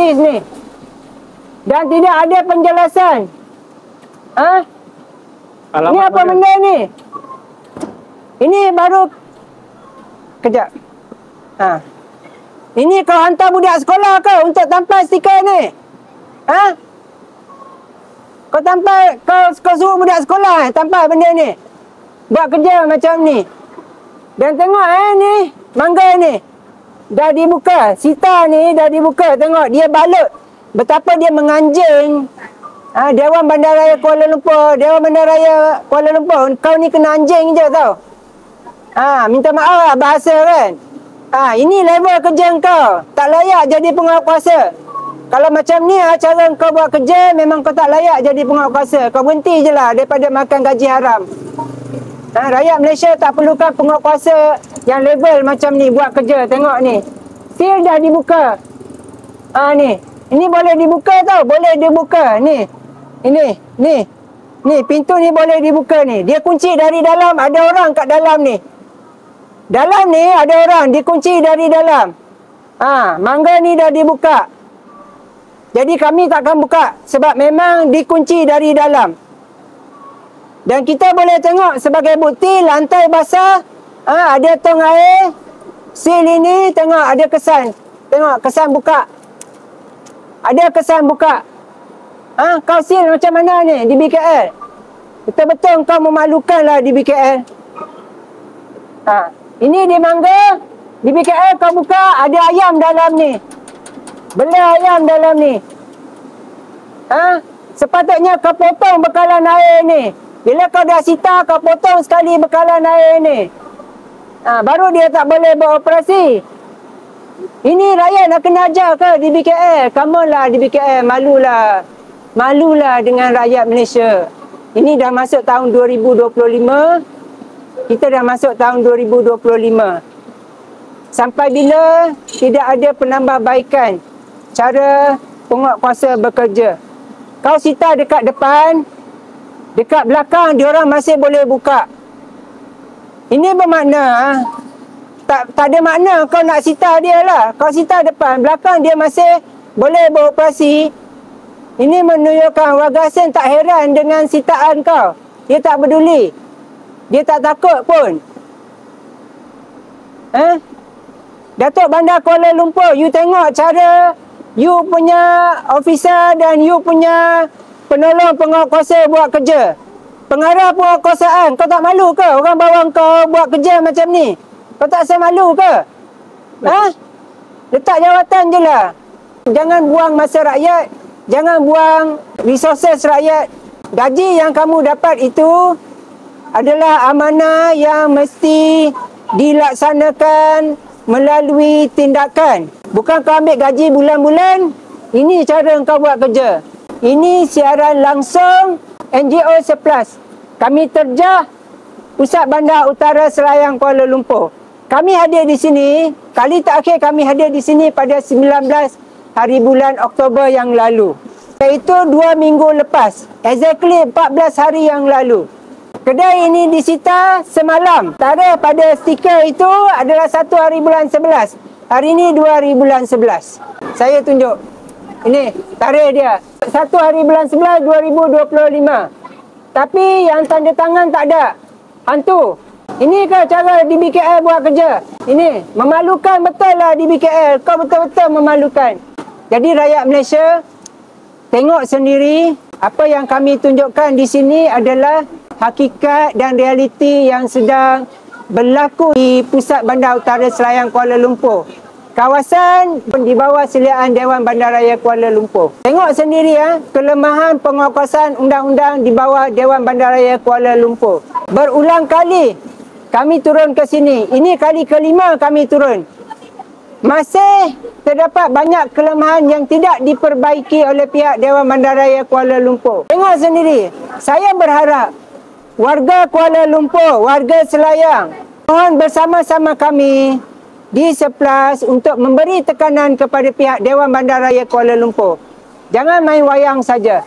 notis ni. Dan tidak ada penjelasan. Ini apa benda ni? Ini baru... Kejap. Ini kau hantar budak sekolah ke untuk tampal stiker ni? Kau suruh budak sekolah tampal benda ni? Buat kerja macam ni. Dan tengok ni, mangga ni. Dah dibuka. Sita ni dah dibuka. Tengok dia balut. Betapa dia menganjing. Dewan Bandaraya Kuala Lumpur. Dewan Bandaraya Kuala Lumpur. Kau ni kena anjing je tau. Minta maaf lah bahasa kan. Ini level kerja kau. Tak layak jadi penguatkuasa. Kalau macam ni cara kau buat kerja, memang kau tak layak jadi penguatkuasa. Kau berhenti je lah daripada makan gaji haram. Rakyat Malaysia tak perlukan penguatkuasa yang level macam ni buat kerja. Tengok ni. Seal dah dibuka. Ni. Ini boleh dibuka tau. Boleh dibuka. Ni. Ini. Ni. Ni. Pintu ni boleh dibuka ni. Dia kunci dari dalam. Ada orang kat dalam ni. Dalam ni ada orang. Dikunci dari dalam. Mangga ni dah dibuka. Jadi kami takkan buka. Sebab memang dikunci dari dalam. Dan kita boleh tengok sebagai bukti lantai basah. Ada tong air. Seal ini tengok ada kesan. Tengok kesan buka. Ada kesan buka. Kau seal macam mana ni di BKL? Betul-betul kau memalukan lah di BKL. Ini di Mangga. Di BKL kau buka ada ayam dalam ni. Bela ayam dalam ni. Sepatutnya kau potong bekalan air ni. Bila kau dah sita, kau potong sekali bekalan air ni. Baru dia tak boleh beroperasi. Ini rakyat nak kena ajar ke di BKL? Come on lah di BKL. Malulah. Malulah dengan rakyat Malaysia. Ini dah masuk tahun 2025. Kita dah masuk tahun 2025. Sampai bila tidak ada penambahbaikan cara penguatkuasa bekerja. Kau sita dekat depan, dekat belakang diorang masih boleh buka. Ini bermakna tak ada makna kau nak sita dia lah. Kau sita depan, belakang dia masih boleh beroperasi. Ini menunjukkan warga asing tak heran dengan sitaan kau. Dia tak peduli. Dia tak takut pun. Datuk Bandar Kuala Lumpur, you tengok cara you punya officer dan you punya penolong penguatkuasa buat kerja. Pengarah penguatkuasaan, kau tak malu ke? Orang bawa kau buat kerja macam ni. Kau tak rasa malu ke? Letak jawatan je lah. Jangan buang masa rakyat. Jangan buang resources rakyat. Gaji yang kamu dapat itu adalah amanah yang mesti dilaksanakan melalui tindakan. Bukan kau ambil gaji bulan-bulan. Ini cara kau buat kerja. Ini siaran langsung NGO 11. Kami terjah Pusat Bandar Utara Selayang Kuala Lumpur. Kami hadir di sini, kali terakhir kami hadir di sini pada 19 hari bulan Oktober yang lalu. Iaitu 2 minggu lepas. Exactly 14 hari yang lalu. Kedai ini disita semalam. Tarikh pada stiker itu adalah 1 hari bulan 11. Hari ini 2 hari bulan 11. Saya tunjuk. Ini tarikh dia. 1 hari bulan 11 2025. Tapi yang tanda tangan tak ada. Hantu. Ini ke cara di BKL buat kerja? Ini memalukan betul lah di BKL. Kau betul-betul memalukan. Jadi rakyat Malaysia, tengok sendiri apa yang kami tunjukkan di sini adalah hakikat dan realiti yang sedang berlaku di Pusat Bandar Utara Selayang Kuala Lumpur. Kawasan di bawah seliaan Dewan Bandaraya Kuala Lumpur. Tengok sendiri kelemahan penguatkuasaan undang-undang di bawah Dewan Bandaraya Kuala Lumpur. Berulang kali kami turun ke sini. Ini kali kelima kami turun. Masih terdapat banyak kelemahan yang tidak diperbaiki oleh pihak Dewan Bandaraya Kuala Lumpur. Tengok sendiri. Saya berharap warga Kuala Lumpur, warga Selayang, mohon bersama-sama kami di 11 untuk memberi tekanan kepada pihak Dewan Bandaraya Kuala Lumpur. Jangan main wayang saja.